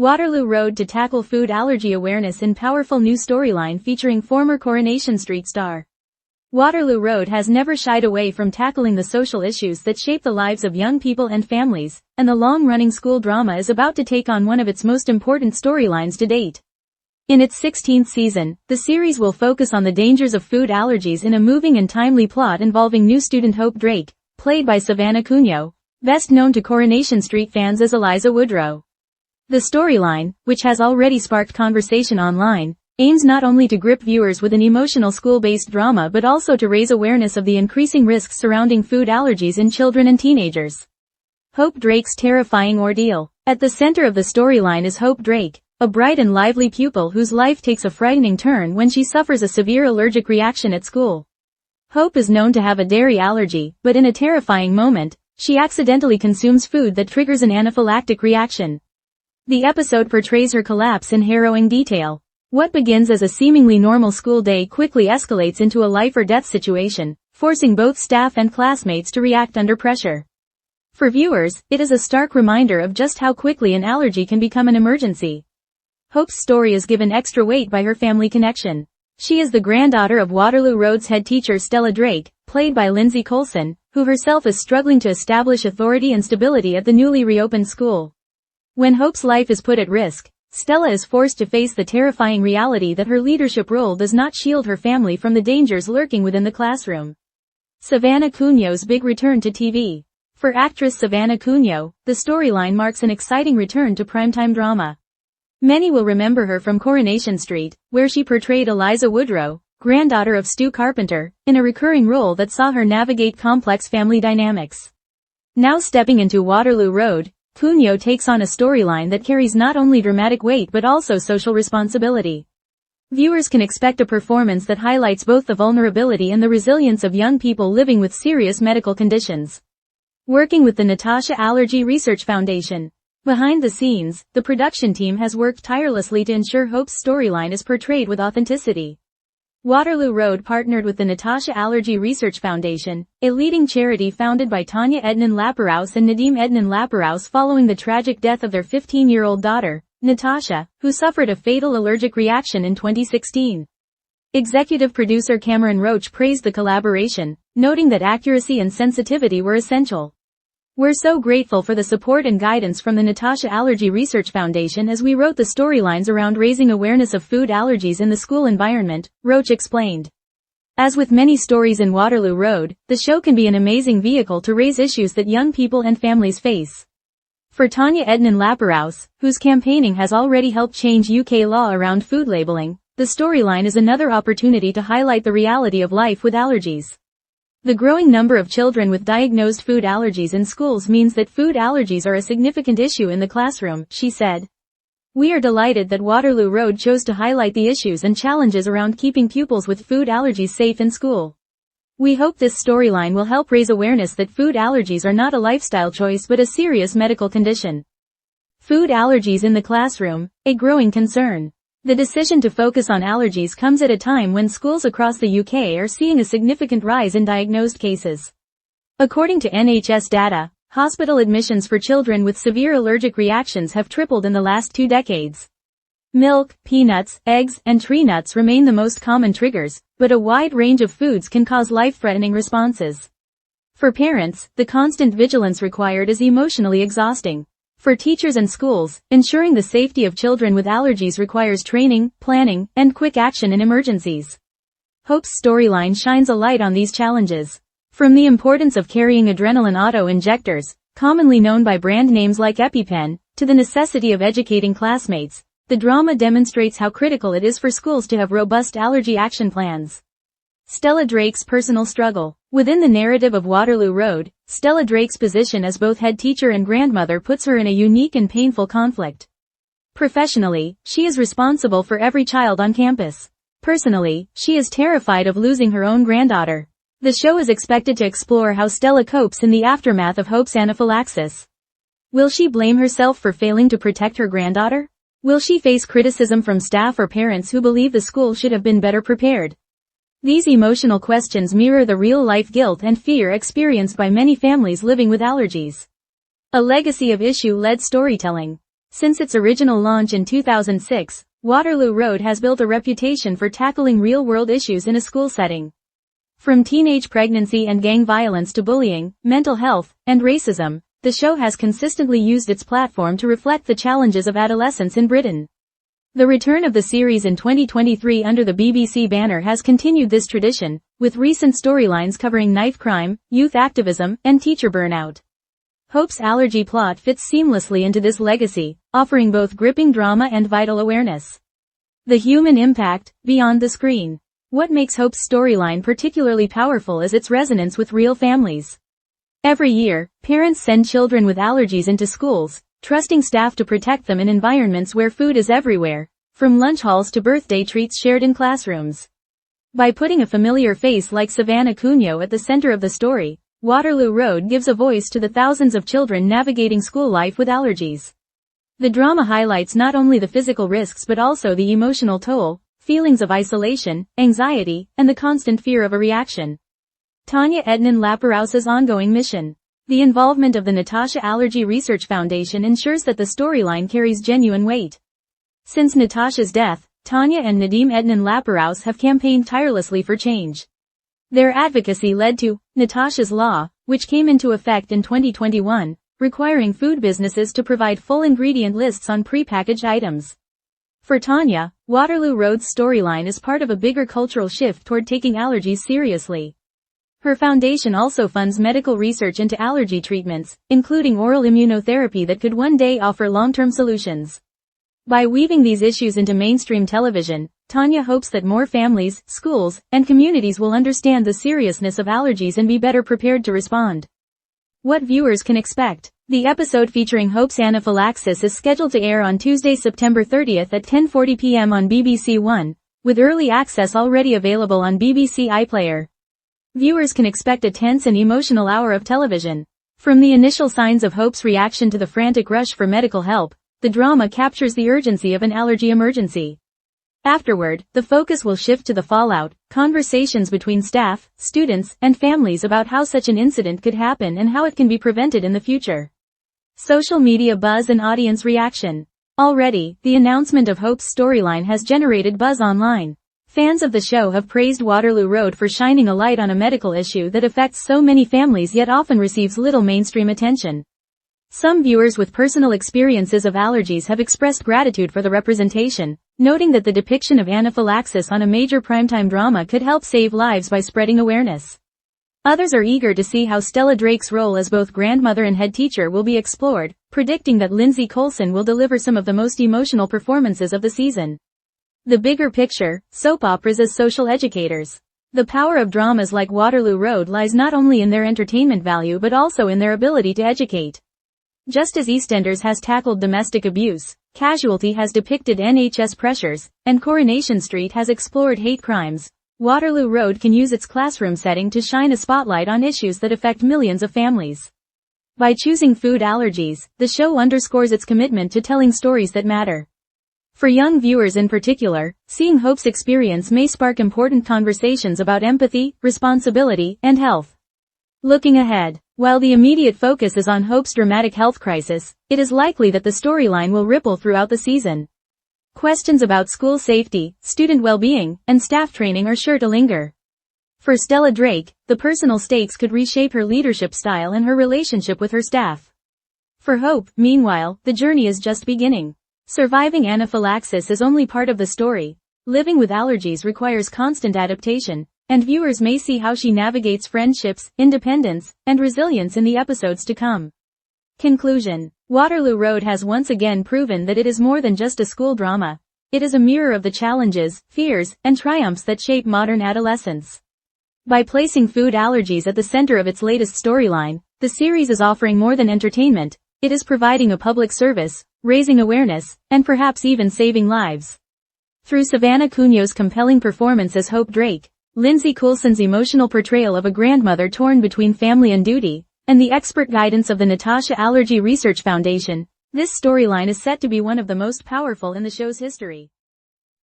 Waterloo Road to tackle food allergy awareness in powerful new storyline featuring former Coronation Street star. Waterloo Road has never shied away from tackling the social issues that shape the lives of young people and families, and the long-running school drama is about to take on one of its most important storylines to date. In its 16th season, the series will focus on the dangers of food allergies in a moving and timely plot involving new student Hope Drake, played by Savannah Cunyo, best known to Coronation Street fans as Eliza Woodrow. The storyline, which has already sparked conversation online, aims not only to grip viewers with an emotional school-based drama but also to raise awareness of the increasing risks surrounding food allergies in children and teenagers. Hope Drake's terrifying ordeal. At the center of the storyline is Hope Drake, a bright and lively pupil whose life takes a frightening turn when she suffers a severe allergic reaction at school. Hope is known to have a dairy allergy, but in a terrifying moment, she accidentally consumes food that triggers an anaphylactic reaction. The episode portrays her collapse in harrowing detail. What begins as a seemingly normal school day quickly escalates into a life-or-death situation, forcing both staff and classmates to react under pressure. For viewers, it is a stark reminder of just how quickly an allergy can become an emergency. Hope's story is given extra weight by her family connection. She is the granddaughter of Waterloo Road's head teacher Stella Drake, played by Lindsay Colson, who herself is struggling to establish authority and stability at the newly reopened school. When Hope's life is put at risk, Stella is forced to face the terrifying reality that her leadership role does not shield her family from the dangers lurking within the classroom. Savannah Cunyo's big return to TV. For actress Savannah Cunyo, the storyline marks an exciting return to primetime drama. Many will remember her from Coronation Street, where she portrayed Eliza Woodrow, granddaughter of Stu Carpenter, in a recurring role that saw her navigate complex family dynamics. Now stepping into Waterloo Road, Cunyo takes on a storyline that carries not only dramatic weight but also social responsibility. Viewers can expect a performance that highlights both the vulnerability and the resilience of young people living with serious medical conditions. Working with the Natasha Allergy Research Foundation. Behind the scenes, the production team has worked tirelessly to ensure Hope's storyline is portrayed with authenticity. Waterloo Road partnered with the Natasha Allergy Research Foundation, a leading charity founded by Tanya Ednan Laparaus and Nadim Ednan Laparaus following the tragic death of their 15-year-old daughter, Natasha, who suffered a fatal allergic reaction in 2016. Executive producer Cameron Roach praised the collaboration, noting that accuracy and sensitivity were essential. "We're so grateful for the support and guidance from the Natasha Allergy Research Foundation as we wrote the storylines around raising awareness of food allergies in the school environment," Roach explained. As with many stories in Waterloo Road, the show can be an amazing vehicle to raise issues that young people and families face. For Tanya Ednan Laparaus, whose campaigning has already helped change UK law around food labeling, the storyline is another opportunity to highlight the reality of life with allergies. The growing number of children with diagnosed food allergies in schools means that food allergies are a significant issue in the classroom, she said. "We are delighted that Waterloo Road chose to highlight the issues and challenges around keeping pupils with food allergies safe in school. We hope this storyline will help raise awareness that food allergies are not a lifestyle choice but a serious medical condition." Food allergies in the classroom, a growing concern. The decision to focus on allergies comes at a time when schools across the UK are seeing a significant rise in diagnosed cases. According to NHS data, hospital admissions for children with severe allergic reactions have tripled in the last 2 decades. Milk, peanuts, eggs, and tree nuts remain the most common triggers, but a wide range of foods can cause life-threatening responses. For parents, the constant vigilance required is emotionally exhausting. For teachers and schools, ensuring the safety of children with allergies requires training, planning, and quick action in emergencies. Hope's storyline shines a light on these challenges. From the importance of carrying adrenaline auto-injectors, commonly known by brand names like EpiPen, to the necessity of educating classmates, the drama demonstrates how critical it is for schools to have robust allergy action plans. Stella Drake's personal struggle. Within the narrative of Waterloo Road, Stella Drake's position as both head teacher and grandmother puts her in a unique and painful conflict. Professionally, she is responsible for every child on campus. Personally, she is terrified of losing her own granddaughter. The show is expected to explore how Stella copes in the aftermath of Hope's anaphylaxis. Will she blame herself for failing to protect her granddaughter? Will she face criticism from staff or parents who believe the school should have been better prepared? These emotional questions mirror the real-life guilt and fear experienced by many families living with allergies. A legacy of issue-led storytelling. Since its original launch in 2006, Waterloo Road has built a reputation for tackling real-world issues in a school setting. From teenage pregnancy and gang violence to bullying, mental health, and racism, the show has consistently used its platform to reflect the challenges of adolescence in Britain. The return of the series in 2023 under the BBC banner has continued this tradition, with recent storylines covering knife crime, youth activism, and teacher burnout. Hope's allergy plot fits seamlessly into this legacy, offering both gripping drama and vital awareness. The human impact, beyond the screen. What makes Hope's storyline particularly powerful is its resonance with real families. Every year, parents send children with allergies into schools, trusting staff to protect them in environments where food is everywhere, from lunch halls to birthday treats shared in classrooms. By putting a familiar face like Savannah Cunyo at the center of the story, Waterloo Road gives a voice to the thousands of children navigating school life with allergies. The drama highlights not only the physical risks but also the emotional toll, feelings of isolation, anxiety, and the constant fear of a reaction. Tanya Ednan-Laperouse's ongoing mission. The involvement of the Natasha Allergy Research Foundation ensures that the storyline carries genuine weight. Since Natasha's death, Tanya and Nadim Ednan-Laperouse have campaigned tirelessly for change. Their advocacy led to Natasha's Law, which came into effect in 2021, requiring food businesses to provide full ingredient lists on prepackaged items. For Tanya, Waterloo Road's storyline is part of a bigger cultural shift toward taking allergies seriously. Her foundation also funds medical research into allergy treatments, including oral immunotherapy that could one day offer long-term solutions. By weaving these issues into mainstream television, Tanya hopes that more families, schools, and communities will understand the seriousness of allergies and be better prepared to respond. What viewers can expect. The episode featuring Hope's anaphylaxis is scheduled to air on Tuesday, September 30th at 10:40 p.m. on BBC One, with early access already available on BBC iPlayer. Viewers can expect a tense and emotional hour of television. From the initial signs of Hope's reaction to the frantic rush for medical help, the drama captures the urgency of an allergy emergency. Afterward, the focus will shift to the fallout, conversations between staff, students, and families about how such an incident could happen and how it can be prevented in the future. Social media buzz and audience reaction. Already, the announcement of Hope's storyline has generated buzz online. Fans of the show have praised Waterloo Road for shining a light on a medical issue that affects so many families yet often receives little mainstream attention. Some viewers with personal experiences of allergies have expressed gratitude for the representation, noting that the depiction of anaphylaxis on a major primetime drama could help save lives by spreading awareness. Others are eager to see how Stella Drake's role as both grandmother and head teacher will be explored, predicting that Lindsay Coulson will deliver some of the most emotional performances of the season. The bigger picture, soap operas as social educators. The power of dramas like Waterloo Road lies not only in their entertainment value but also in their ability to educate. Just as EastEnders has tackled domestic abuse, Casualty has depicted NHS pressures, and Coronation Street has explored hate crimes, Waterloo Road can use its classroom setting to shine a spotlight on issues that affect millions of families. By choosing food allergies, the show underscores its commitment to telling stories that matter. For young viewers in particular, seeing Hope's experience may spark important conversations about empathy, responsibility, and health. Looking ahead, while the immediate focus is on Hope's dramatic health crisis, it is likely that the storyline will ripple throughout the season. Questions about school safety, student well-being, and staff training are sure to linger. For Stella Drake, the personal stakes could reshape her leadership style and her relationship with her staff. For Hope, meanwhile, the journey is just beginning. Surviving anaphylaxis is only part of the story. Living with allergies requires constant adaptation, and viewers may see how she navigates friendships, independence, and resilience in the episodes to come. Conclusion. Waterloo Road has once again proven that it is more than just a school drama. It is a mirror of the challenges, fears, and triumphs that shape modern adolescence. By placing food allergies at the center of its latest storyline, the series is offering more than entertainment. It is providing a public service, raising awareness, and perhaps even saving lives. Through Savannah Cunyo's compelling performance as Hope Drake, Lindsay Coulson's emotional portrayal of a grandmother torn between family and duty, and the expert guidance of the Natasha Allergy Research Foundation, this storyline is set to be one of the most powerful in the show's history.